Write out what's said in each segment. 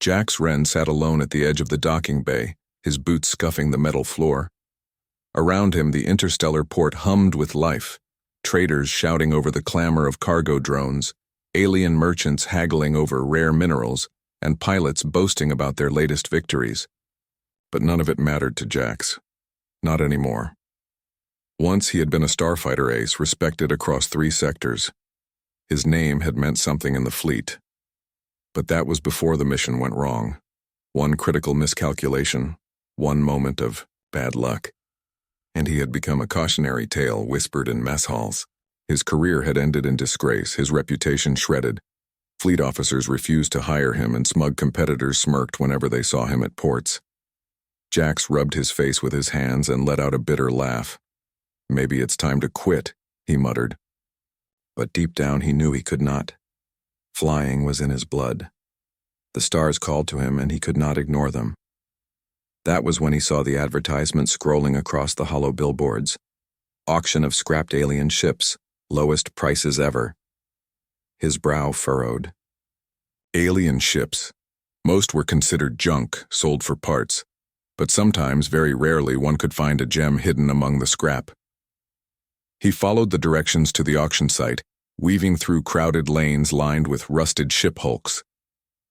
Jax Wren sat alone at the edge of the docking bay, his boots scuffing the metal floor. Around him, the interstellar port hummed with life, traders shouting over the clamor of cargo drones, alien merchants haggling over rare minerals, and pilots boasting about their latest victories. But none of it mattered to Jax. Not anymore. Once he had been a starfighter ace respected across 3 sectors. His name had meant something in the fleet. But that was before the mission went wrong. One critical miscalculation, one moment of bad luck. And he had become a cautionary tale whispered in mess halls. His career had ended in disgrace, his reputation shredded. Fleet officers refused to hire him, and smug competitors smirked whenever they saw him at ports. Jax rubbed his face with his hands and let out a bitter laugh. "Maybe it's time to quit," he muttered. But deep down he knew he could not. Flying was in his blood. The stars called to him, and he could not ignore them. That was when he saw the advertisement scrolling across the hollow billboards. Auction of scrapped alien ships, lowest prices ever. His brow furrowed. Alien ships. Most were considered junk, sold for parts. But sometimes, very rarely, one could find a gem hidden among the scrap. He followed the directions to the auction site, weaving through crowded lanes lined with rusted ship hulks.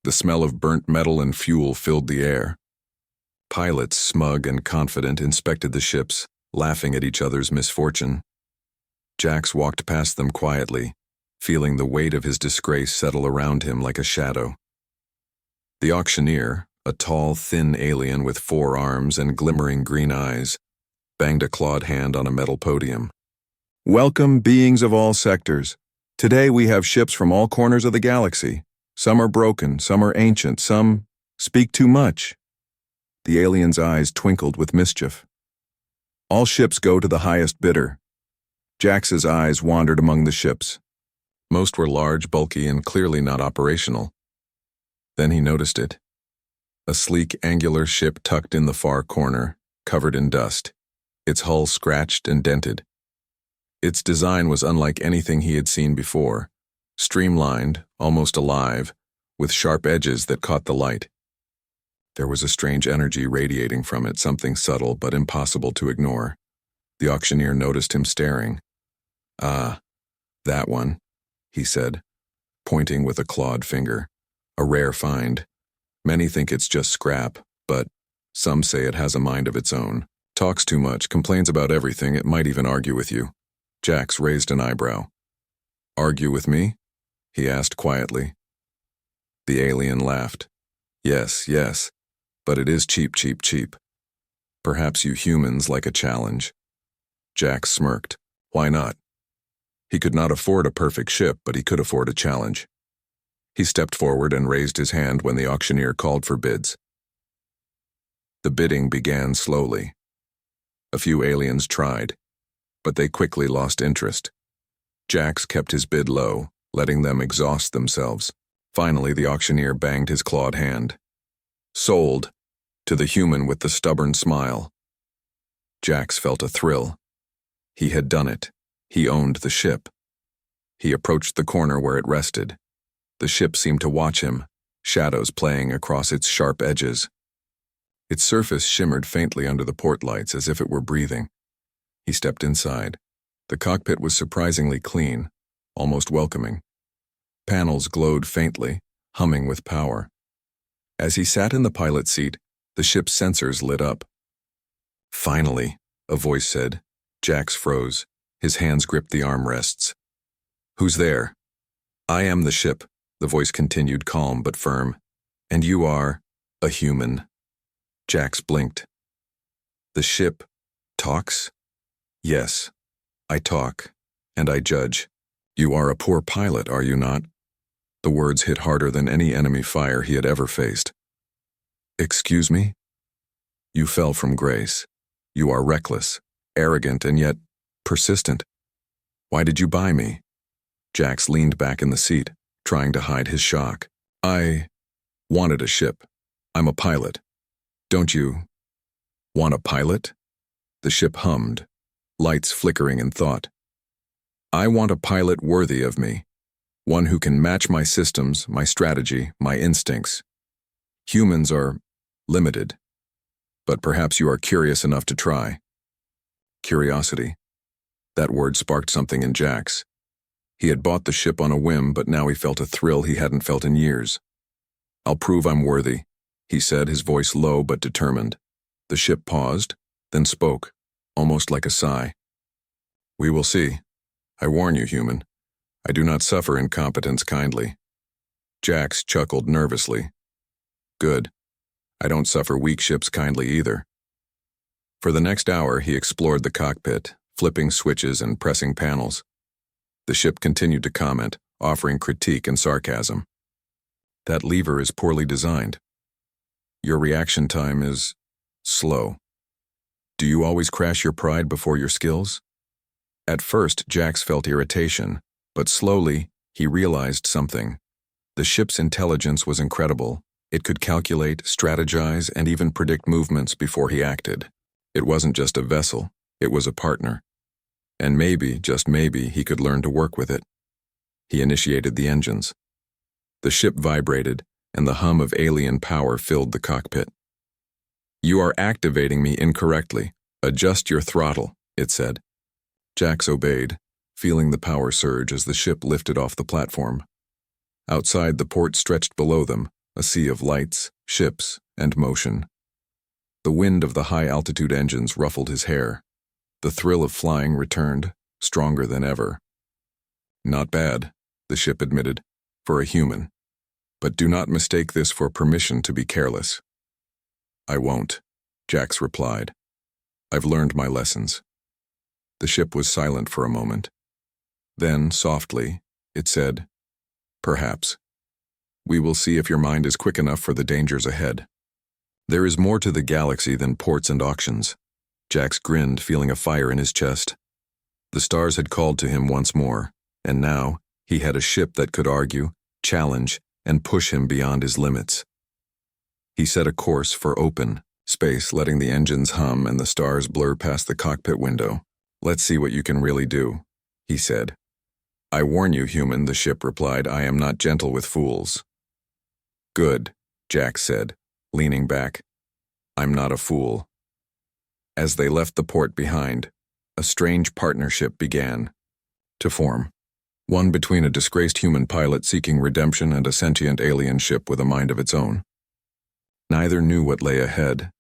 The smell of burnt metal and fuel filled the air. Pilots, smug and confident, inspected the ships, laughing at each other's misfortune. Jax walked past them quietly, feeling the weight of his disgrace settle around him like a shadow. The auctioneer, a tall, thin alien with 4 arms and glimmering green eyes, banged a clawed hand on a metal podium. "Welcome, beings of all sectors. Today we have ships from all corners of the galaxy. Some are broken, some are ancient, some speak too much." The alien's eyes twinkled with mischief. "All ships go to the highest bidder." Jax's eyes wandered among the ships. Most were large, bulky, and clearly not operational. Then he noticed it. A sleek, angular ship tucked in the far corner, covered in dust, its hull scratched and dented. Its design was unlike anything he had seen before, streamlined, almost alive, with sharp edges that caught the light. There was a strange energy radiating from it, something subtle but impossible to ignore. The auctioneer noticed him staring. "Ah, that one," he said, pointing with a clawed finger. "A rare find. Many think it's just scrap, but some say it has a mind of its own. Talks too much, complains about everything, it might even argue with you." Jax raised an eyebrow. "Argue with me?" he asked quietly. The alien laughed. Yes, but it is cheap. Perhaps you humans like a challenge." Jax smirked. Why not? He could not afford a perfect ship, but he could afford a challenge. He stepped forward and raised his hand when the auctioneer called for bids. The bidding began slowly. A few aliens tried, but they quickly lost interest. Jax kept his bid low, letting them exhaust themselves. Finally, the auctioneer banged his clawed hand. "Sold," to the human with the stubborn smile. Jax felt a thrill. He had done it. He owned the ship. He approached the corner where it rested. The ship seemed to watch him, shadows playing across its sharp edges. Its surface shimmered faintly under the port lights as if it were breathing. He stepped inside. The cockpit was surprisingly clean, almost welcoming. Panels glowed faintly, humming with power. As he sat in the pilot's seat, the ship's sensors lit up. "Finally," a voice said. Jax froze. His hands gripped the armrests. "Who's there?" "I am the ship," the voice continued, calm but firm. "And you are a human." Jax blinked. "The ship talks?" "Yes, I talk, and I judge. You are a poor pilot, are you not?" The words hit harder than any enemy fire he had ever faced. "Excuse me?" "You fell from grace. You are reckless, arrogant, and yet persistent. Why did you buy me?" Jax leaned back in the seat, trying to hide his shock. "I wanted a ship. I'm a pilot. Don't you want a pilot?" The ship hummed, lights flickering in thought. "I want a pilot worthy of me, one who can match my systems, my strategy, my instincts. Humans are limited, but perhaps you are curious enough to try. Curiosity. That word sparked something in Jax. He had bought the ship on a whim, but now he felt a thrill he hadn't felt in years. "I'll prove I'm worthy," he said, his voice low but determined. The ship paused, then spoke, almost like a sigh. "We will see. I warn you, human. I do not suffer incompetence kindly." Jax chuckled nervously. "Good. I don't suffer weak ships kindly either." For the next hour, he explored the cockpit, flipping switches and pressing panels. The ship continued to comment, offering critique and sarcasm. "That lever is poorly designed. Your reaction time is slow. Do you always crash your pride before your skills?" At first, Jax felt irritation, but slowly, he realized something. The ship's intelligence was incredible. It could calculate, strategize, and even predict movements before he acted. It wasn't just a vessel, it was a partner. And maybe, just maybe, he could learn to work with it. He initiated the engines. The ship vibrated, and the hum of alien power filled the cockpit. "You are activating me incorrectly. Adjust your throttle," it said. Jax obeyed, feeling the power surge as the ship lifted off the platform. Outside, the port stretched below them, a sea of lights, ships, and motion. The wind of the high-altitude engines ruffled his hair. The thrill of flying returned, stronger than ever. "Not bad," the ship admitted, "for a human. But do not mistake this for permission to be careless." "I won't," Jax replied. "I've learned my lessons." The ship was silent for a moment. Then, softly, it said, "Perhaps. We will see if your mind is quick enough for the dangers ahead." There is more to the galaxy than ports and auctions. Jax grinned, feeling a fire in his chest. The stars had called to him once more, and now he had a ship that could argue, challenge, and push him beyond his limits. He set a course for open space, letting the engines hum and the stars blur past the cockpit window. "Let's see what you can really do," he said. "I warn you, human," the ship replied. "I am not gentle with fools." "Good," Jax said, leaning back. "I'm not a fool." As they left the port behind, a strange partnership began to form. One between a disgraced human pilot seeking redemption and a sentient alien ship with a mind of its own. Neither knew what lay ahead,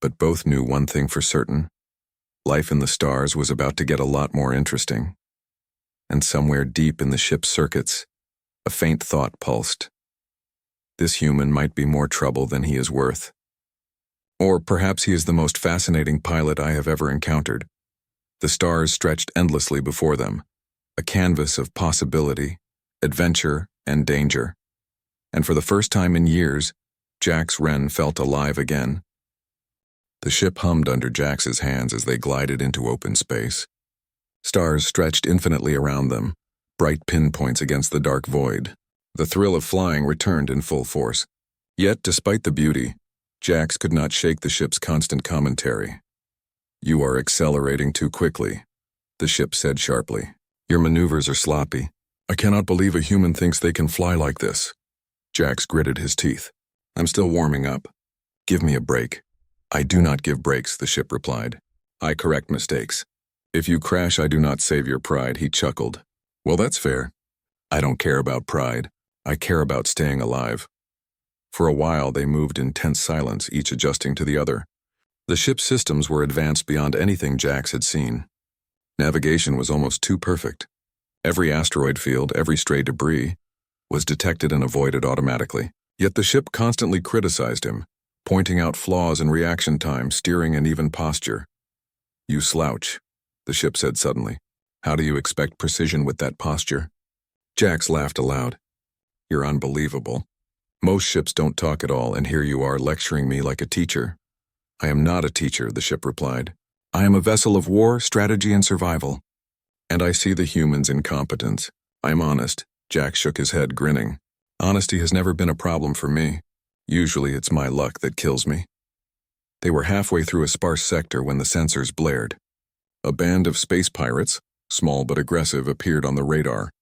but both knew one thing for certain. Life in the stars was about to get a lot more interesting. And somewhere deep in the ship's circuits, a faint thought pulsed. This human might be more trouble than he is worth. Or perhaps he is the most fascinating pilot I have ever encountered. The stars stretched endlessly before them, a canvas of possibility, adventure, and danger. And for the first time in years, Jax Wren felt alive again. The ship hummed under Jax's hands as they glided into open space. Stars stretched infinitely around them, bright pinpoints against the dark void. The thrill of flying returned in full force. Yet, despite the beauty, Jax could not shake the ship's constant commentary. "You are accelerating too quickly," the ship said sharply. "Your maneuvers are sloppy. I cannot believe a human thinks they can fly like this." Jax gritted his teeth. "I'm still warming up. Give me a break." "I do not give breaks," the ship replied. "I correct mistakes. If you crash, I do not save your pride," he chuckled. "Well, that's fair. I don't care about pride. I care about staying alive." For a while, they moved in tense silence, each adjusting to the other. The ship's systems were advanced beyond anything Jax had seen. Navigation was almost too perfect. Every asteroid field, every stray debris, was detected and avoided automatically. Yet the ship constantly criticized him, pointing out flaws in reaction time, steering, and even posture. "You slouch," the ship said suddenly. "How do you expect precision with that posture?" Jax laughed aloud. "You're unbelievable. Most ships don't talk at all, and here you are lecturing me like a teacher." "I am not a teacher," the ship replied. "I am a vessel of war, strategy, and survival. And I see the human's incompetence. I'm honest." Jax shook his head, grinning. "Honesty has never been a problem for me. Usually it's my luck that kills me." They were halfway through a sparse sector when the sensors blared. A band of space pirates, small but aggressive, appeared on the radar.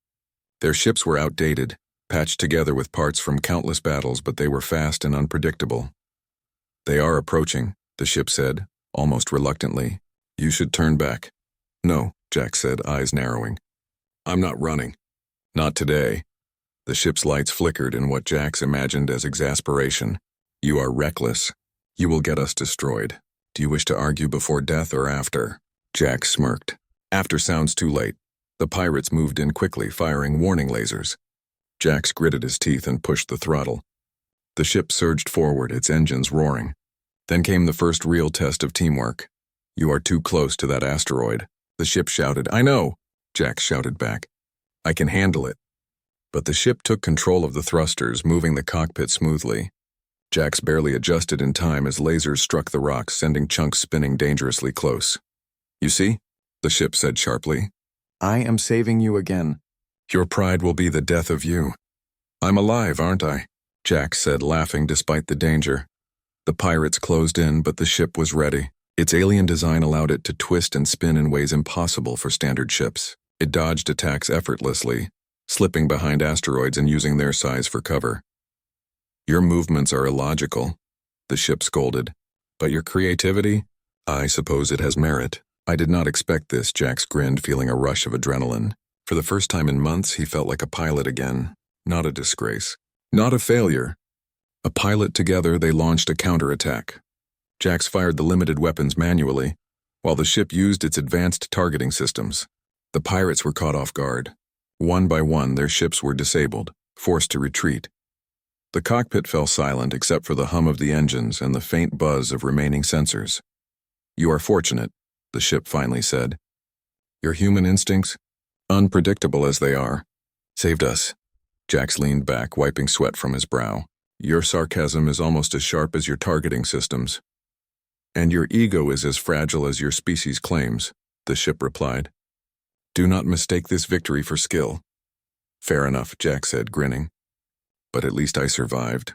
Their ships were outdated, patched together with parts from countless battles, but they were fast and unpredictable. "They are approaching," the ship said, almost reluctantly. "You should turn back." "No," Jack said, eyes narrowing. "I'm not running. Not today." The ship's lights flickered in what Jax imagined as exasperation. "You are reckless. You will get us destroyed. Do you wish to argue before death or after?" Jack smirked. "After sounds too late." The pirates moved in quickly, firing warning lasers. Jax gritted his teeth and pushed the throttle. The ship surged forward, its engines roaring. Then came the first real test of teamwork. "You are too close to that asteroid," the ship shouted. "I know," Jax shouted back. "I can handle it." But the ship took control of the thrusters, moving the cockpit smoothly. Jax barely adjusted in time as lasers struck the rocks, sending chunks spinning dangerously close. "You see?" the ship said sharply. "I am saving you again. Your pride will be the death of you." "I'm alive, aren't I?" Jax said, laughing despite the danger. The pirates closed in, but the ship was ready. Its alien design allowed it to twist and spin in ways impossible for standard ships. It dodged attacks effortlessly, slipping behind asteroids and using their size for cover. "Your movements are illogical," the ship scolded. "But your creativity? I suppose it has merit." "I did not expect this," Jax grinned, feeling a rush of adrenaline. For the first time in months, he felt like a pilot again. Not a disgrace. Not a failure. A pilot together, they launched a counterattack. Jax fired the limited weapons manually, while the ship used its advanced targeting systems. The pirates were caught off guard. One by one, their ships were disabled, forced to retreat. The cockpit fell silent except for the hum of the engines and the faint buzz of remaining sensors. "You are fortunate," the ship finally said. "Your human instincts, unpredictable as they are, saved us." Jax leaned back, wiping sweat from his brow. "Your sarcasm is almost as sharp as your targeting systems. And your ego is as fragile as your species claims," the ship replied. "Do not mistake this victory for skill." "Fair enough," Jax said, grinning. "But at least I survived."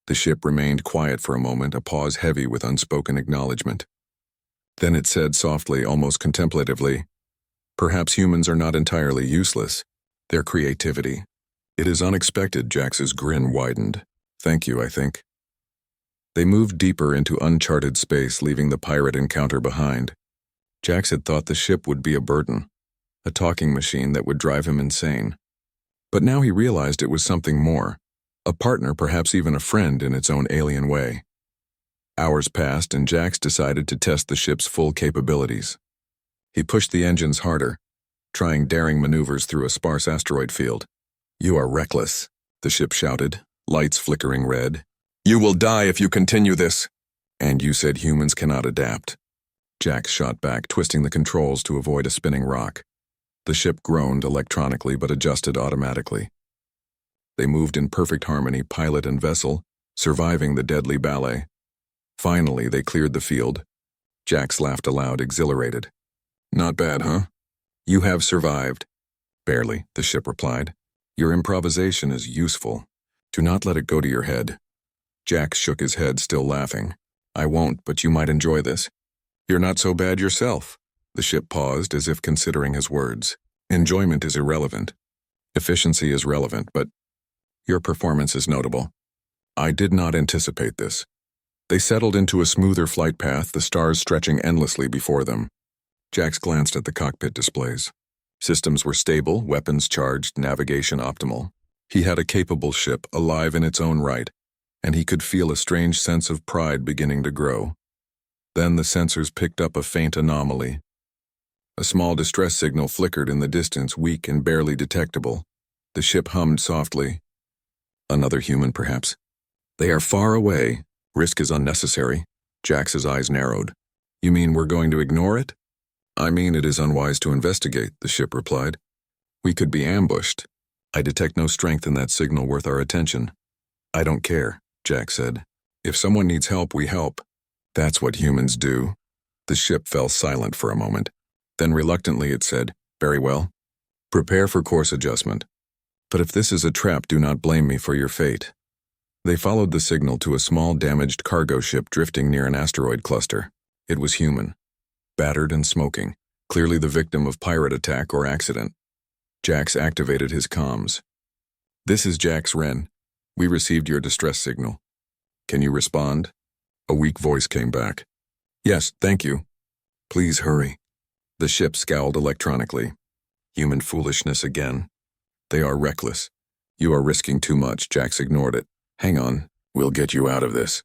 The ship remained quiet for a moment, a pause heavy with unspoken acknowledgement. Then it said softly, almost contemplatively, "Perhaps humans are not entirely useless. Their creativity." "It is unexpected," Jax's grin widened. "Thank you, I think." They moved deeper into uncharted space, leaving the pirate encounter behind. Jax had thought the ship would be a burden, a talking machine that would drive him insane. But now he realized it was something more, a partner, perhaps even a friend in its own alien way. Hours passed, and Jax decided to test the ship's full capabilities. He pushed the engines harder, trying daring maneuvers through a sparse asteroid field. "You are reckless," the ship shouted, lights flickering red. "You will die if you continue this." "And you said humans cannot adapt." Jax shot back, twisting the controls to avoid a spinning rock. The ship groaned electronically but adjusted automatically. They moved in perfect harmony, pilot and vessel, surviving the deadly ballet. Finally, they cleared the field. Jax laughed aloud, exhilarated. "Not bad, huh?" "You have survived." "Barely," the ship replied. "Your improvisation is useful. Do not let it go to your head." Jax shook his head, still laughing. "I won't, but you might enjoy this." "You're not so bad yourself." The ship paused, as if considering his words. "Enjoyment is irrelevant. Efficiency is relevant, but your performance is notable." "I did not anticipate this." They settled into a smoother flight path, the stars stretching endlessly before them. Jax glanced at the cockpit displays. Systems were stable, weapons charged, navigation optimal. He had a capable ship, alive in its own right, and he could feel a strange sense of pride beginning to grow. Then the sensors picked up a faint anomaly. A small distress signal flickered in the distance, weak and barely detectable. The ship hummed softly. Another human, perhaps. "They are far away. Risk is unnecessary." Jax's eyes narrowed. "You mean we're going to ignore it?" "I mean it is unwise to investigate," the ship replied. "We could be ambushed. I detect no strength in that signal worth our attention." "I don't care," Jax said. "If someone needs help, we help. That's what humans do." The ship fell silent for a moment. Then reluctantly it said, "Very well. Prepare for course adjustment. But if this is a trap, do not blame me for your fate." They followed the signal to a small damaged cargo ship drifting near an asteroid cluster. It was human, battered and smoking, clearly the victim of pirate attack or accident. Jax activated his comms. This is Jax Wren. We received your distress signal. Can you respond? A weak voice came back. Yes, thank you. Please hurry. The ship scowled electronically. Human foolishness again. They are reckless. You are risking too much. Jax ignored it. Hang on, we'll get you out of this.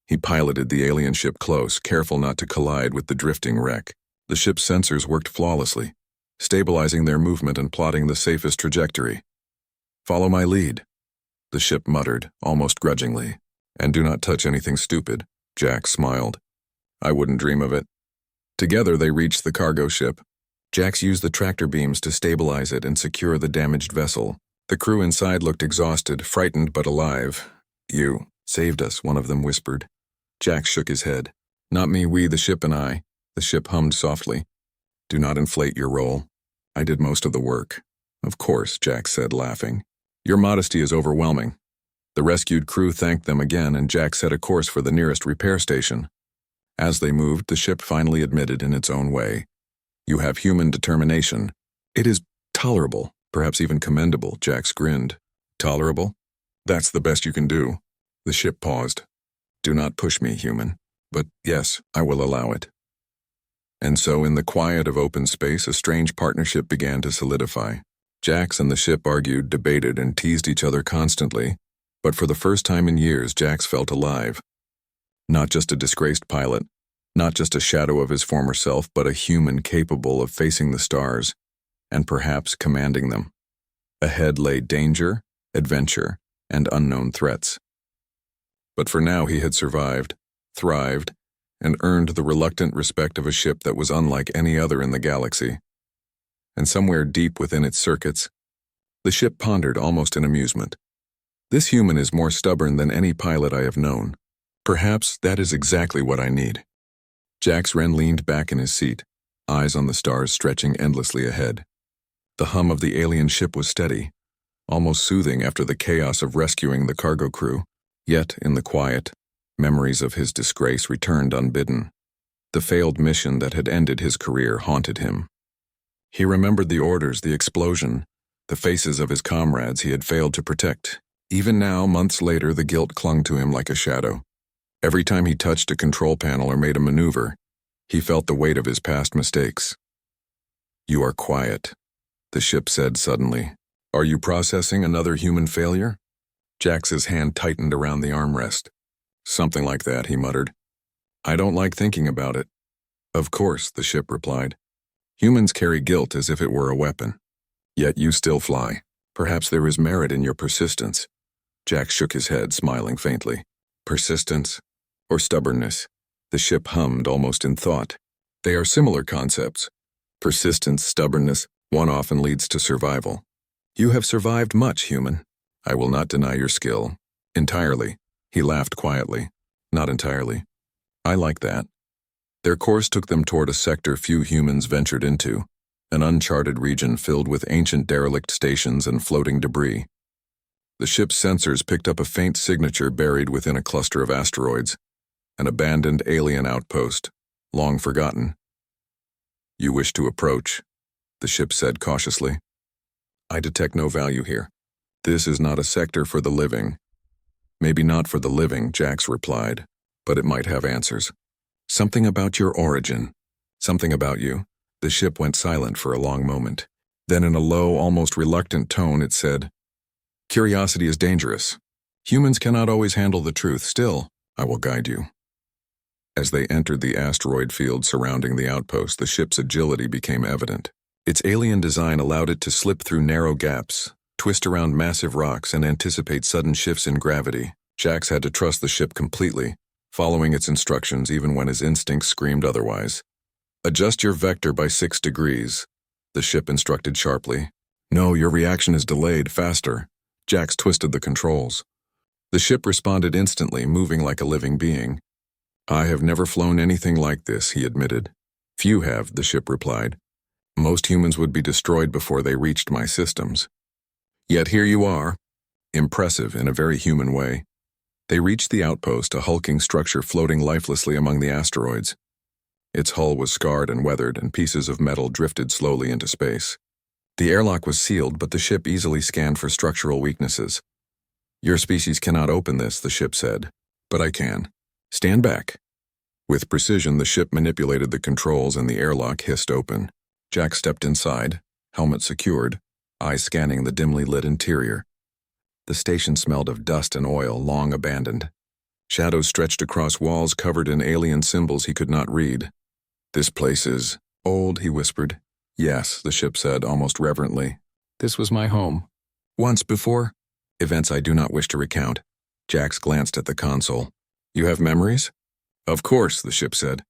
He piloted the alien ship close, careful not to collide with the drifting wreck. The ship's sensors worked flawlessly, stabilizing their movement and plotting the safest trajectory. Follow my lead, the ship muttered, almost grudgingly. And do not touch anything stupid. Jax smiled. I wouldn't dream of it. Together they reached the cargo ship. Jax used the tractor beams to stabilize it and secure the damaged vessel. The crew inside looked exhausted, frightened but alive. You saved us, one of them whispered. Jax shook his head. Not me, we, the ship and I. The ship hummed softly. Do not inflate your role. I did most of the work. Of course, Jax said, laughing. Your modesty is overwhelming. The rescued crew thanked them again, and Jax set a course for the nearest repair station. As they moved, the ship finally admitted in its own way. You have human determination. It is tolerable, perhaps even commendable, Jax grinned. Tolerable? That's the best you can do. The ship paused. Do not push me, human. But yes, I will allow it. And so in the quiet of open space, a strange partnership began to solidify. Jax and the ship argued, debated, and teased each other constantly. But for the first time in years, Jax felt alive. Not just a disgraced pilot, not just a shadow of his former self, but a human capable of facing the stars, and perhaps commanding them. Ahead lay danger, adventure, and unknown threats. But for now he had survived, thrived, and earned the reluctant respect of a ship that was unlike any other in the galaxy. And somewhere deep within its circuits, the ship pondered almost in amusement. This human is more stubborn than any pilot I have known. Perhaps that is exactly what I need. Jax Wren leaned back in his seat, eyes on the stars stretching endlessly ahead. The hum of the alien ship was steady, almost soothing after the chaos of rescuing the cargo crew. Yet, in the quiet, memories of his disgrace returned unbidden. The failed mission that had ended his career haunted him. He remembered the orders, the explosion, the faces of his comrades he had failed to protect. Even now, months later, the guilt clung to him like a shadow. Every time he touched a control panel or made a maneuver, he felt the weight of his past mistakes. You are quiet, the ship said suddenly. Are you processing another human failure? Jax's hand tightened around the armrest. Something like that, he muttered. I don't like thinking about it. Of course, the ship replied. Humans carry guilt as if it were a weapon. Yet you still fly. Perhaps there is merit in your persistence. Jax shook his head, smiling faintly. Persistence or stubbornness? The ship hummed almost in thought. They are similar concepts. Persistence, stubbornness, one often leads to survival. You have survived much, human. I will not deny your skill. Entirely. He laughed quietly. Not entirely. I like that. Their course took them toward a sector few humans ventured into, an uncharted region filled with ancient derelict stations and floating debris. The ship's sensors picked up a faint signature buried within a cluster of asteroids, an abandoned alien outpost, long forgotten. You wish to approach, the ship said cautiously. I detect no value here. This is not a sector for the living. Maybe not for the living, Jax replied, but it might have answers. Something about your origin. Something about you. The ship went silent for a long moment. Then in a low, almost reluctant tone, it said, Curiosity is dangerous. Humans cannot always handle the truth. Still, I will guide you. As they entered the asteroid field surrounding the outpost, the ship's agility became evident. Its alien design allowed it to slip through narrow gaps, twist around massive rocks, and anticipate sudden shifts in gravity. Jax had to trust the ship completely, following its instructions even when his instincts screamed otherwise. Adjust your vector by 6 degrees, the ship instructed sharply. No, your reaction is delayed, faster. Jax twisted the controls. The ship responded instantly, moving like a living being. I have never flown anything like this, he admitted. Few have, the ship replied. Most humans would be destroyed before they reached my systems. Yet here you are, impressive in a very human way. They reached the outpost, a hulking structure floating lifelessly among the asteroids. Its hull was scarred and weathered, and pieces of metal drifted slowly into space. The airlock was sealed, but the ship easily scanned for structural weaknesses. "Your species cannot open this," the ship said. "But I can. Stand back." With precision, the ship manipulated the controls and the airlock hissed open. Jack stepped inside, helmet secured, eyes scanning the dimly lit interior. The station smelled of dust and oil, long abandoned. Shadows stretched across walls covered in alien symbols he could not read. "This place is old," he whispered. "Yes," the ship said, almost reverently. "This was my home. Once before. Events I do not wish to recount." Jax glanced at the console. "You have memories?" "Of course," the ship said.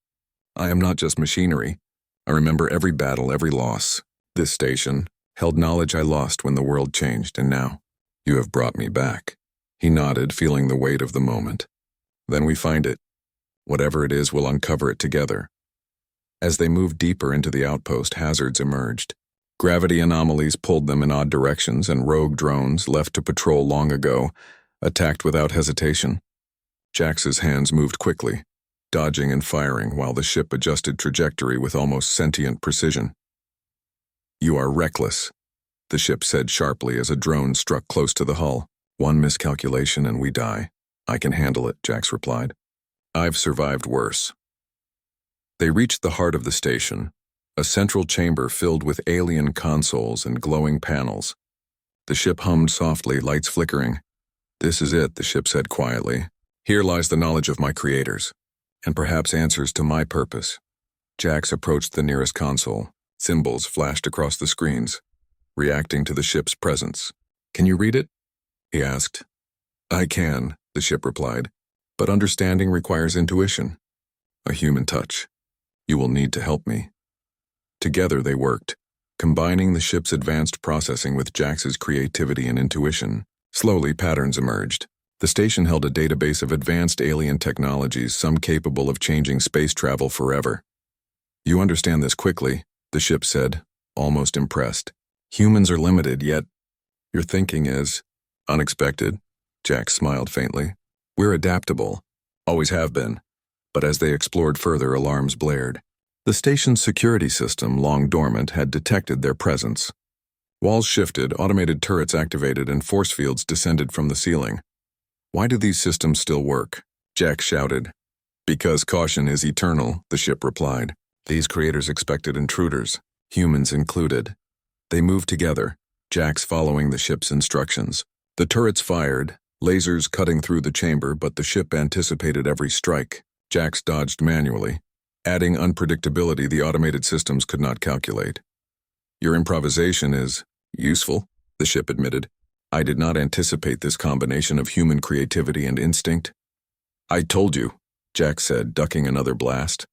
"I am not just machinery. I remember every battle, every loss. This station held knowledge I lost when the world changed, and now you have brought me back." He nodded, feeling the weight of the moment. "Then we find it. Whatever it is, we'll uncover it together." As they moved deeper into the outpost, hazards emerged. Gravity anomalies pulled them in odd directions, and rogue drones, left to patrol long ago, attacked without hesitation. Jax's hands moved quickly, dodging and firing while the ship adjusted trajectory with almost sentient precision. "You are reckless," the ship said sharply as a drone struck close to the hull. "One miscalculation and we die." "I can handle it," Jax replied. "I've survived worse." They reached the heart of the station, a central chamber filled with alien consoles and glowing panels. The ship hummed softly, lights flickering. "This is it," the ship said quietly. "Here lies the knowledge of my creators, and perhaps answers to my purpose." Jax approached the nearest console. Symbols flashed across the screens, reacting to the ship's presence. "Can you read it?" he asked. "I can," the ship replied, "but understanding requires intuition, a human touch. You will need to help me." Together they worked, combining the ship's advanced processing with Jax's creativity and intuition. Slowly, patterns emerged. The station held a database of advanced alien technologies, some capable of changing space travel forever. "You understand this quickly," the ship said, almost impressed. "Humans are limited, yet your thinking is unexpected." Jax smiled faintly. "We're adaptable, always have been." But as they explored further, alarms blared. The station's security system, long dormant, had detected their presence. Walls shifted, automated turrets activated, and force fields descended from the ceiling. "Why do these systems still work?" Jax shouted. "Because caution is eternal," the ship replied. These creators expected intruders, humans included. They moved together, Jax following the ship's instructions. The turrets fired, lasers cutting through the chamber, but the ship anticipated every strike. Jax dodged manually, adding unpredictability the automated systems could not calculate. "Your improvisation is useful," the ship admitted. "I did not anticipate this combination of human creativity and instinct." "I told you," Jax said, ducking another blast.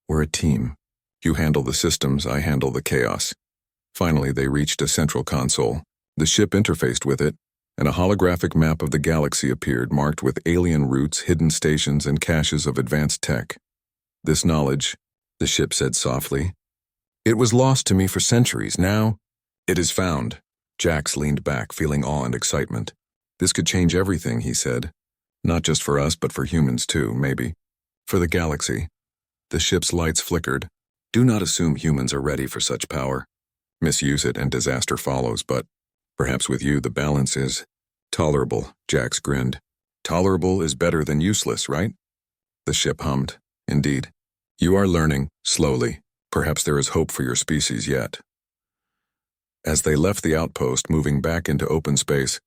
"We're a team. You handle the systems, I handle the chaos." Finally, they reached a central console. The ship interfaced with it, and a holographic map of the galaxy appeared, marked with alien routes, hidden stations, and caches of advanced tech. "This knowledge," the ship said softly, "it was lost to me for centuries. Now, it is found." Jax leaned back, feeling awe and excitement. "This could change everything," he said. "Not just for us, but for humans too, maybe. For the galaxy." The ship's lights flickered. "Do not assume humans are ready for such power. Misuse it and disaster follows, but perhaps with you the balance is tolerable." Jax grinned. "Tolerable is better than useless, right?" The ship hummed. "Indeed. You are learning, slowly. Perhaps there is hope for your species yet." As they left the outpost, moving back into open space,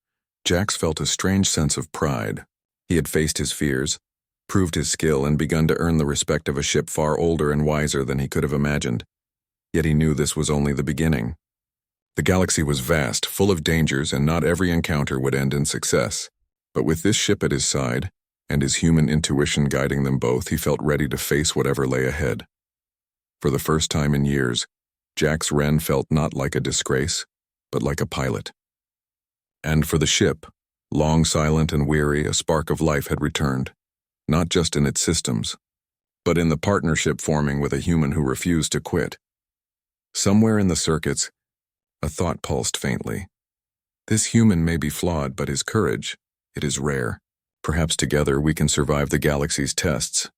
Jax felt a strange sense of pride. He had faced his fears, proved his skill, and begun to earn the respect of a ship far older and wiser than he could have imagined. Yet he knew this was only the beginning. The galaxy was vast, full of dangers, and not every encounter would end in success. But with this ship at his side, and his human intuition guiding them both, he felt ready to face whatever lay ahead. For the first time in years, Jax Wren felt not like a disgrace, but like a pilot. And for the ship, long silent and weary, a spark of life had returned, not just in its systems, but in the partnership forming with a human who refused to quit. Somewhere in the circuits, a thought pulsed faintly. This human may be flawed, but his courage, it is rare. Perhaps together we can survive the galaxy's tests.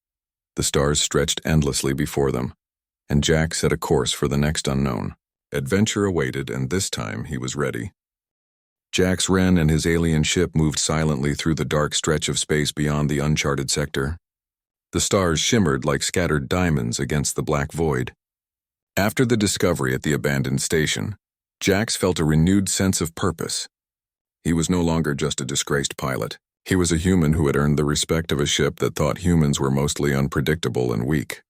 The stars stretched endlessly before them, and Jack set a course for the next unknown. Adventure awaited, and this time he was ready. Jax Wren and his alien ship moved silently through the dark stretch of space beyond the uncharted sector. The stars shimmered like scattered diamonds against the black void. After the discovery at the abandoned station, Jax felt a renewed sense of purpose. He was no longer just a disgraced pilot. He was a human who had earned the respect of a ship that thought humans were mostly unpredictable and weak.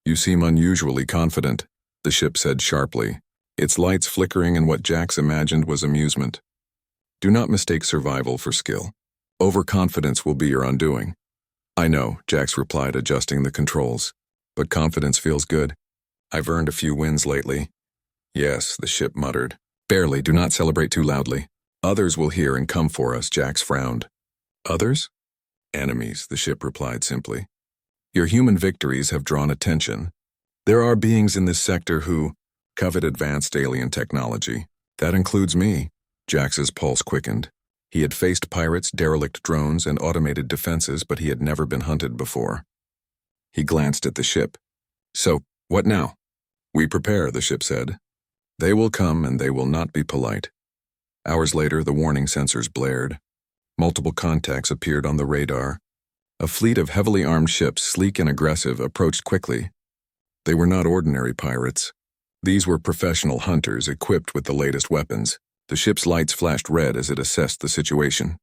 "You seem unusually confident," the ship said sharply, its lights flickering in what Jax imagined was amusement. "Do not mistake survival for skill. Overconfidence will be your undoing." "I know," Jax replied, adjusting the controls. "But confidence feels good. I've earned a few wins lately." "Yes," the ship muttered. "Barely, do not celebrate too loudly. Others will hear and come for us," Jax frowned. "Others?" "Enemies," the ship replied simply. "Your human victories have drawn attention. There are beings in this sector who covet advanced alien technology. That includes me." Jax's pulse quickened. He had faced pirates, derelict drones, and automated defenses, but he had never been hunted before. He glanced at the ship. "So, what now?" "We prepare," the ship said. "They will come, and they will not be polite." Hours later, the warning sensors blared. Multiple contacts appeared on the radar. A fleet of heavily armed ships, sleek and aggressive, approached quickly. They were not ordinary pirates. These were professional hunters equipped with the latest weapons. The ship's lights flashed red as it assessed the situation.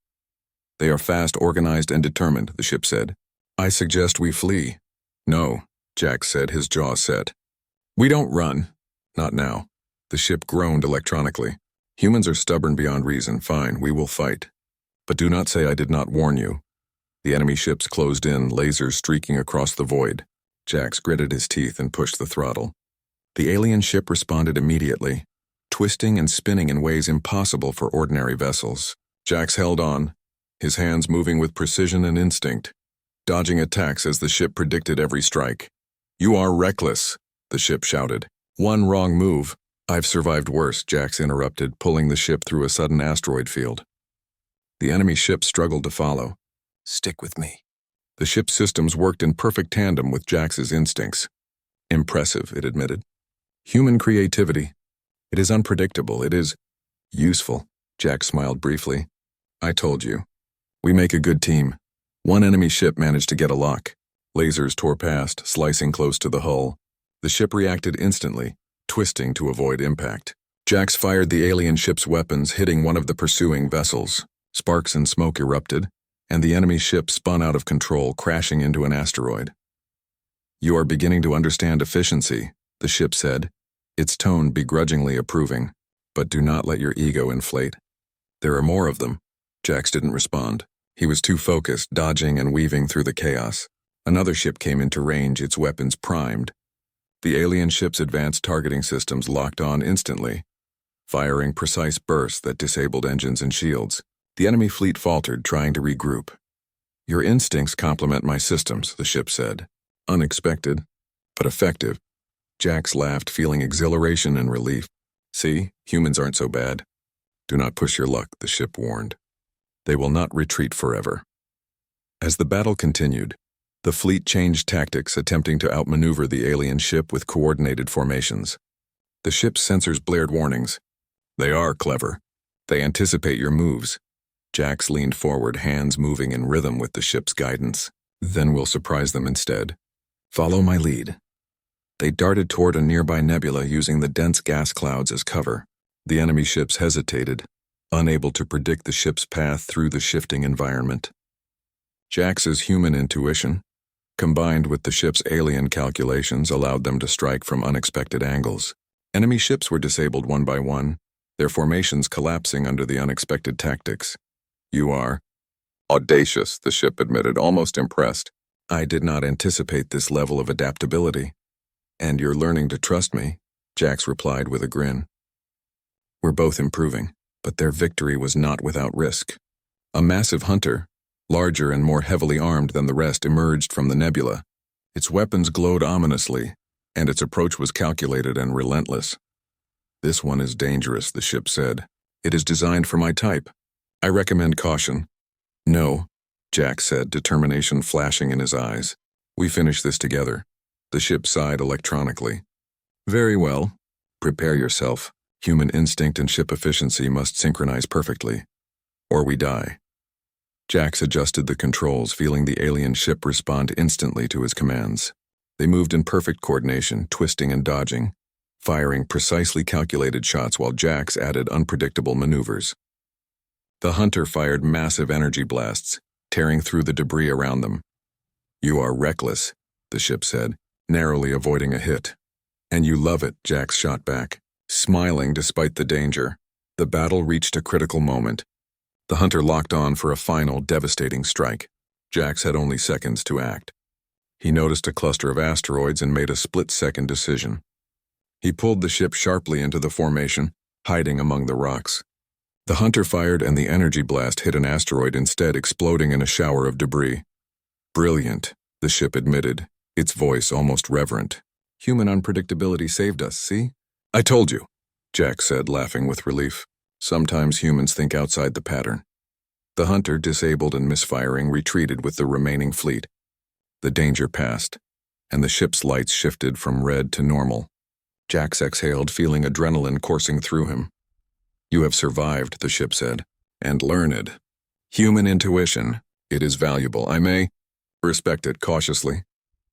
"They are fast, organized, and determined," the ship said. "I suggest we flee." "No," Jax said, his jaw set. "We don't run." "Not now." The ship groaned electronically. "Humans are stubborn beyond reason. Fine, we will fight. But do not say I did not warn you." The enemy ships closed in, lasers streaking across the void. Jax gritted his teeth and pushed the throttle. The alien ship responded immediately, twisting and spinning in ways impossible for ordinary vessels. Jax held on, his hands moving with precision and instinct, dodging attacks as the ship predicted every strike. "You are reckless," the ship shouted. "One wrong move." "I've survived worse," Jax interrupted, pulling the ship through a sudden asteroid field. The enemy ship struggled to follow. "Stick with me." The ship's systems worked in perfect tandem with Jax's instincts. "Impressive," it admitted. "Human creativity. It is unpredictable. It is useful." Jax smiled briefly. "I told you. We make a good team." One enemy ship managed to get a lock. Lasers tore past, slicing close to the hull. The ship reacted instantly, twisting to avoid impact. Jax fired the alien ship's weapons, hitting one of the pursuing vessels. Sparks and smoke erupted, and the enemy ship spun out of control, crashing into an asteroid. "You are beginning to understand efficiency," the ship said, its tone begrudgingly approving. "But do not let your ego inflate. There are more of them." Jax didn't respond. He was too focused, dodging and weaving through the chaos. Another ship came into range, its weapons primed. The alien ship's advanced targeting systems locked on instantly, firing precise bursts that disabled engines and shields. The enemy fleet faltered, trying to regroup. "Your instincts complement my systems," the ship said. "Unexpected, but effective." Jax laughed, feeling exhilaration and relief. "See, humans aren't so bad." "Do not push your luck," the ship warned. "They will not retreat forever." As the battle continued, the fleet changed tactics, attempting to outmaneuver the alien ship with coordinated formations. The ship's sensors blared warnings. "They are clever. They anticipate your moves." Jax leaned forward, hands moving in rhythm with the ship's guidance. "Then we'll surprise them instead. Follow my lead." They darted toward a nearby nebula, using the dense gas clouds as cover. The enemy ships hesitated, unable to predict the ship's path through the shifting environment. Jax's human intuition, combined with the ship's alien calculations, allowed them to strike from unexpected angles. Enemy ships were disabled one by one, their formations collapsing under the unexpected tactics. "You are audacious," the ship admitted, almost impressed. "I did not anticipate this level of adaptability." "And you're learning to trust me," Jax replied with a grin. "We're both improving," but their victory was not without risk. A massive hunter, larger and more heavily armed than the rest, emerged from the nebula. Its weapons glowed ominously, and its approach was calculated and relentless. "This one is dangerous," the ship said. "It is designed for my type. I recommend caution." "No," Jax said, determination flashing in his eyes. "We finish this together." The ship sighed electronically. "Very well. Prepare yourself. Human instinct and ship efficiency must synchronize perfectly, or we die. Jax adjusted the controls, feeling the alien ship respond instantly to his commands. They moved in perfect coordination, twisting and dodging, firing precisely calculated shots while Jax added unpredictable maneuvers. The Hunter fired massive energy blasts, tearing through the debris around them. "You are reckless," the ship said, narrowly avoiding a hit. "And you love it," Jax shot back, smiling despite the danger. The battle reached a critical moment. The Hunter locked on for a final, devastating strike. Jax had only seconds to act. He noticed a cluster of asteroids and made a split-second decision. He pulled the ship sharply into the formation, hiding among the rocks. The Hunter fired and the energy blast hit an asteroid, instead exploding in a shower of debris. "Brilliant," the ship admitted, its voice almost reverent. "Human unpredictability saved us, see?" "I told you," Jax said, laughing with relief. "Sometimes humans think outside the pattern." The Hunter, disabled and misfiring, retreated with the remaining fleet. The danger passed, and the ship's lights shifted from red to normal. Jax exhaled, feeling adrenaline coursing through him. "You have survived," the ship said, "and learned. Human intuition, it is valuable. I may respect it cautiously."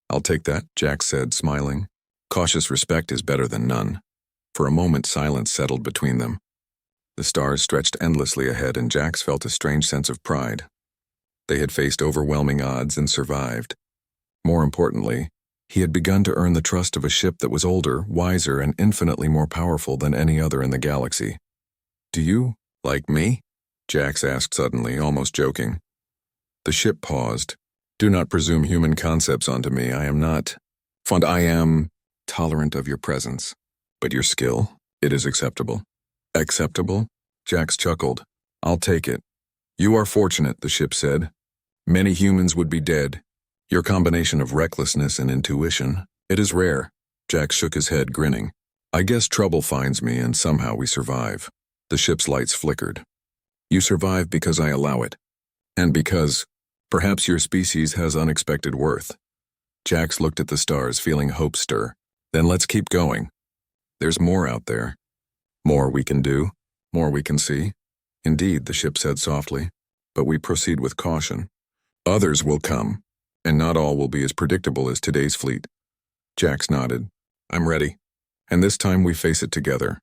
"I'll take that," Jax said, smiling. Cautious respect is better than none. For a moment, silence settled between them. The stars stretched endlessly ahead, and Jax felt a strange sense of pride. They had faced overwhelming odds and survived. More importantly, he had begun to earn the trust of a ship that was older, wiser, and infinitely more powerful than any other in the galaxy. "Do you like me?" Jax asked suddenly, almost joking. The ship paused. "Do not presume human concepts onto me. I am not fond. I am tolerant of your presence. But your skill, it is acceptable." "Acceptable?" Jax chuckled. "I'll take it." "You are fortunate," the ship said. "Many humans would be dead. Your combination of recklessness and intuition, it is rare." Jax shook his head, grinning. "I guess trouble finds me, and somehow we survive." The ship's lights flickered. "You survive because I allow it. And because, perhaps your species has unexpected worth." Jax looked at the stars, feeling hope stir. "Then let's keep going. There's more out there. More we can do, more we can see." "Indeed," the ship said softly, "but we proceed with caution. Others will come, and not all will be as predictable as today's fleet." Jax nodded. "I'm ready. And this time we face it together."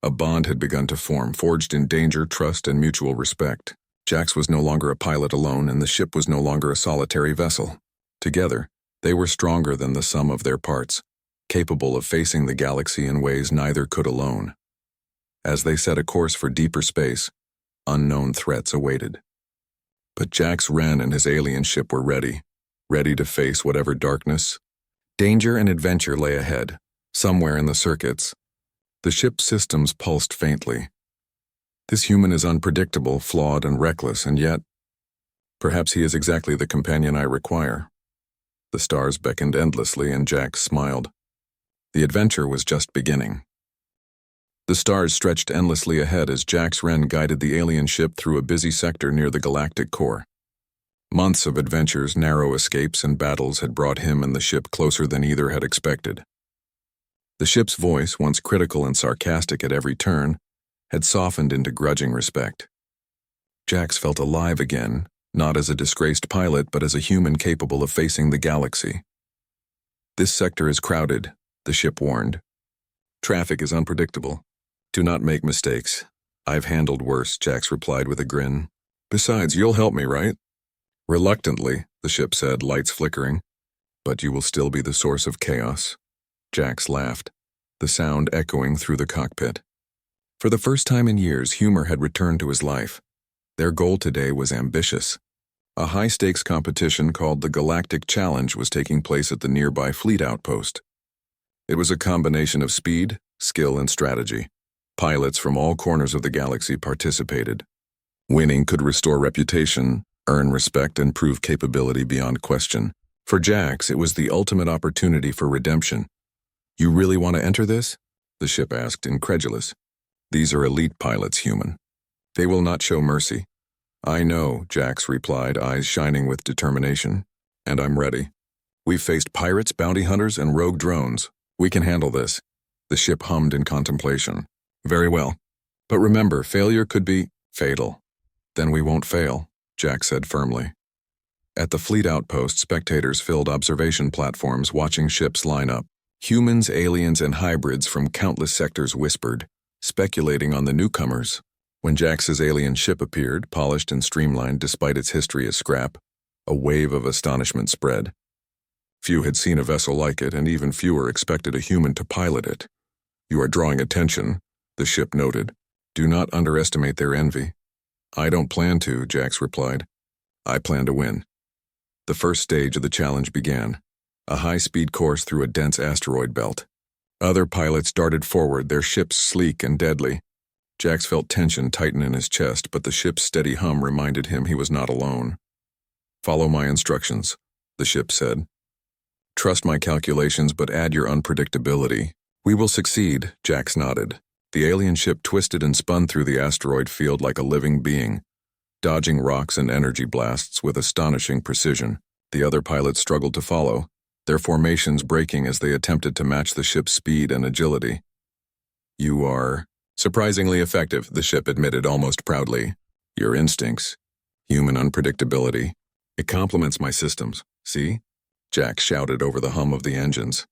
A bond had begun to form, forged in danger, trust, and mutual respect. Jax was no longer a pilot alone, and the ship was no longer a solitary vessel. Together, they were stronger than the sum of their parts, capable of facing the galaxy in ways neither could alone. As they set a course for deeper space, unknown threats awaited. But Jax Wren and his alien ship were ready to face whatever darkness, danger, and adventure lay ahead. Somewhere in the circuits, the ship's systems pulsed faintly. This human is unpredictable, flawed, and reckless, and yet, perhaps he is exactly the companion I require. The stars beckoned endlessly, and Jax smiled. The adventure was just beginning. The stars stretched endlessly ahead as Jax Wren guided the alien ship through a busy sector near the galactic core. Months of adventures, narrow escapes, and battles had brought him and the ship closer than either had expected. The ship's voice, once critical and sarcastic at every turn, had softened into grudging respect. Jax felt alive again, not as a disgraced pilot, but as a human capable of facing the galaxy. "This sector is crowded," the ship warned. "Traffic is unpredictable. Do not make mistakes." "I've handled worse," Jax replied with a grin. "Besides, you'll help me, right?" "Reluctantly," the ship said, lights flickering. "But you will still be the source of chaos." Jax laughed, the sound echoing through the cockpit. For the first time in years, humor had returned to his life. Their goal today was ambitious. A high-stakes competition called the Galactic Challenge was taking place at the nearby fleet outpost. It was a combination of speed, skill, and strategy. Pilots from all corners of the galaxy participated. Winning could restore reputation, earn respect, and prove capability beyond question. For Jax, it was the ultimate opportunity for redemption. "You really want to enter this?" the ship asked, incredulous. "These are elite pilots, human. They will not show mercy." "I know," Jax replied, eyes shining with determination. "And I'm ready. We've faced pirates, bounty hunters, and rogue drones. We can handle this." The ship hummed in contemplation. Very well. But remember, failure could be fatal. Then we won't fail, Jack said firmly. At the fleet outpost, spectators filled observation platforms watching ships line up. Humans, aliens, and hybrids from countless sectors whispered, speculating on the newcomers. When Jax's alien ship appeared, polished and streamlined despite its history as scrap, a wave of astonishment spread. Few had seen a vessel like it, and even fewer expected a human to pilot it. You are drawing attention, the ship noted. Do not underestimate their envy. I don't plan to, Jax replied. I plan to win. The first stage of the challenge began, a high-speed course through a dense asteroid belt. Other pilots darted forward, their ships sleek and deadly. Jax felt tension tighten in his chest, but the ship's steady hum reminded him he was not alone. Follow my instructions, the ship said. Trust my calculations, but add your unpredictability. We will succeed, Jax nodded. The alien ship twisted and spun through the asteroid field like a living being, dodging rocks and energy blasts with astonishing precision. The other pilots struggled to follow, their formations breaking as they attempted to match the ship's speed and agility. You are surprisingly effective, the ship admitted almost proudly. Your instincts, human unpredictability, it complements my systems, see? Jack shouted over the hum of the engines.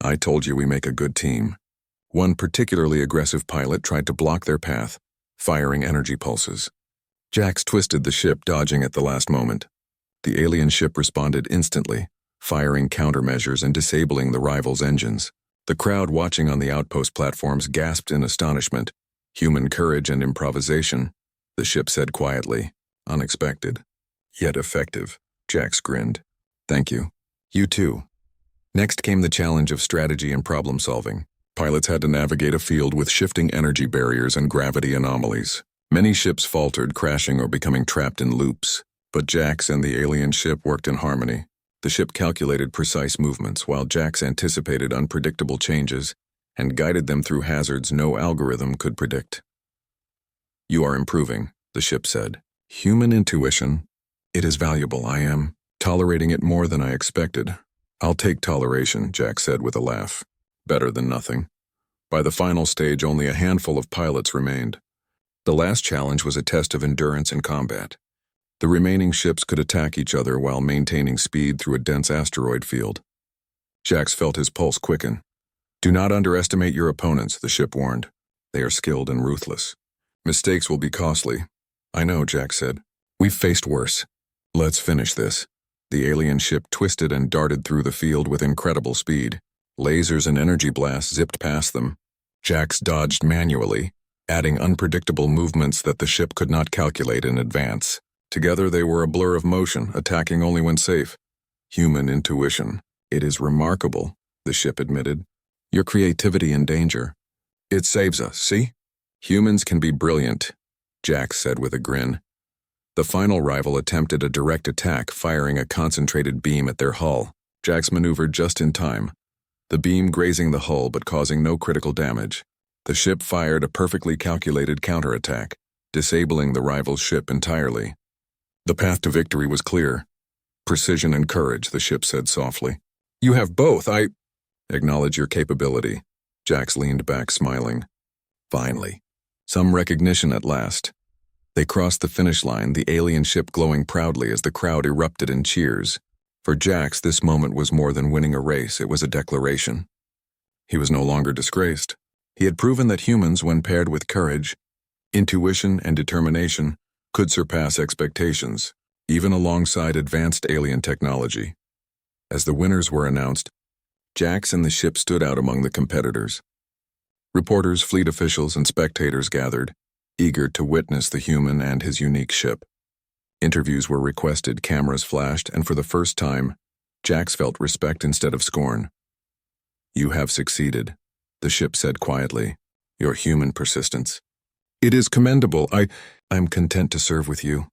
I told you we make a good team. One particularly aggressive pilot tried to block their path, firing energy pulses. Jax twisted the ship, dodging at the last moment. The alien ship responded instantly, firing countermeasures and disabling the rival's engines. The crowd watching on the outpost platforms gasped in astonishment. Human courage and improvisation, the ship said quietly. Unexpected, yet effective. Jax grinned. Thank you. You too. Next came the challenge of strategy and problem solving. Pilots had to navigate a field with shifting energy barriers and gravity anomalies. Many ships faltered, crashing or becoming trapped in loops. But Jax and the alien ship worked in harmony. The ship calculated precise movements, while Jax anticipated unpredictable changes and guided them through hazards no algorithm could predict. You are improving, the ship said. Human intuition. It is valuable. I am tolerating it more than I expected. I'll take toleration, Jax said with a laugh. Better than nothing. By the final stage, only a handful of pilots remained. The last challenge was a test of endurance in combat. The remaining ships could attack each other while maintaining speed through a dense asteroid field. Jax felt his pulse quicken. Do not underestimate your opponents, the ship warned. They are skilled and ruthless. Mistakes will be costly. I know, Jax said. We've faced worse. Let's finish this. The alien ship twisted and darted through the field with incredible speed. Lasers and energy blasts zipped past them. Jax dodged manually, adding unpredictable movements that the ship could not calculate in advance. Together they were a blur of motion, attacking only when safe. Human intuition. It is remarkable, the ship admitted. Your creativity in danger. It saves us, see? Humans can be brilliant, Jax said with a grin. The final rival attempted a direct attack, firing a concentrated beam at their hull. Jax maneuvered just in time, the beam grazing the hull but causing no critical damage. The ship fired a perfectly calculated counterattack, disabling the rival's ship entirely. The path to victory was clear. Precision and courage, the ship said softly. You have both. I acknowledge your capability. Jax leaned back, smiling. Finally. Some recognition at last. They crossed the finish line, the alien ship glowing proudly as the crowd erupted in cheers. For Jax, this moment was more than winning a race, it was a declaration. He was no longer disgraced. He had proven that humans, when paired with courage, intuition, and determination, could surpass expectations, even alongside advanced alien technology. As the winners were announced, Jax and the ship stood out among the competitors. Reporters, fleet officials, and spectators gathered, eager to witness the human and his unique ship. Interviews were requested, cameras flashed, and for the first time, Jax felt respect instead of scorn. You have succeeded, the ship said quietly. Your human persistence. It is commendable. I'm content to serve with you.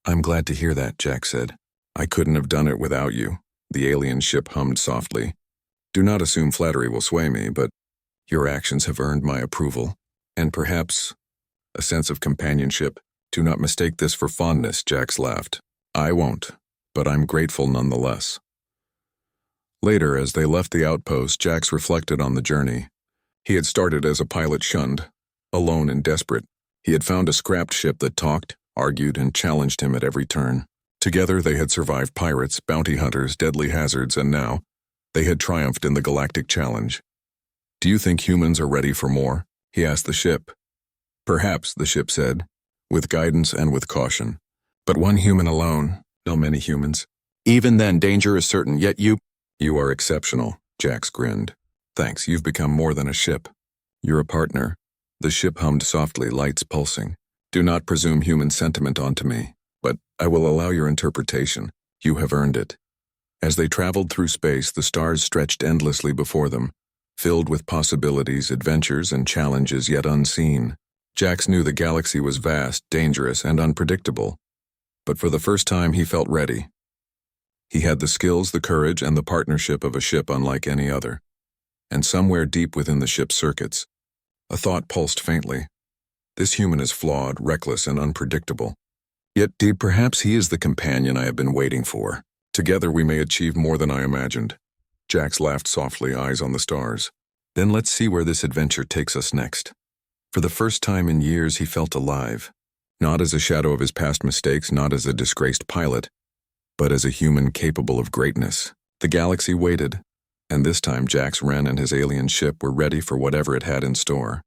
I'm glad to hear that, Jax said. I couldn't have done it without you, the alien ship hummed softly. Do not assume flattery will sway me, but your actions have earned my approval, and perhaps a sense of companionship. Do not mistake this for fondness, Jax laughed. I won't, but I'm grateful nonetheless. Later, as they left the outpost, Jax reflected on the journey. He had started as a pilot shunned, alone and desperate. He had found a scrapped ship that talked, argued, and challenged him at every turn. Together they had survived pirates, bounty hunters, deadly hazards, and now they had triumphed in the Galactic Challenge. "Do you think humans are ready for more?" he asked the ship. "Perhaps," the ship said, "with guidance and with caution. But one human alone, no many humans. Even then, danger is certain, yet you are exceptional," Jax grinned. "Thanks, you've become more than a ship. You're a partner." The ship hummed softly, lights pulsing. "Do not presume human sentiment onto me, but I will allow your interpretation. You have earned it." As they traveled through space, the stars stretched endlessly before them, filled with possibilities, adventures, and challenges yet unseen. Jax knew the galaxy was vast, dangerous, and unpredictable. But for the first time, he felt ready. He had the skills, the courage, and the partnership of a ship unlike any other. And somewhere deep within the ship's circuits, a thought pulsed faintly. This human is flawed, reckless, and unpredictable. Yet perhaps he is the companion I have been waiting for. Together we may achieve more than I imagined. Jax laughed softly, eyes on the stars. Then let's see where this adventure takes us next. For the first time in years, he felt alive. Not as a shadow of his past mistakes, not as a disgraced pilot, but as a human capable of greatness. The galaxy waited, and this time Jax Wren and his alien ship were ready for whatever it had in store.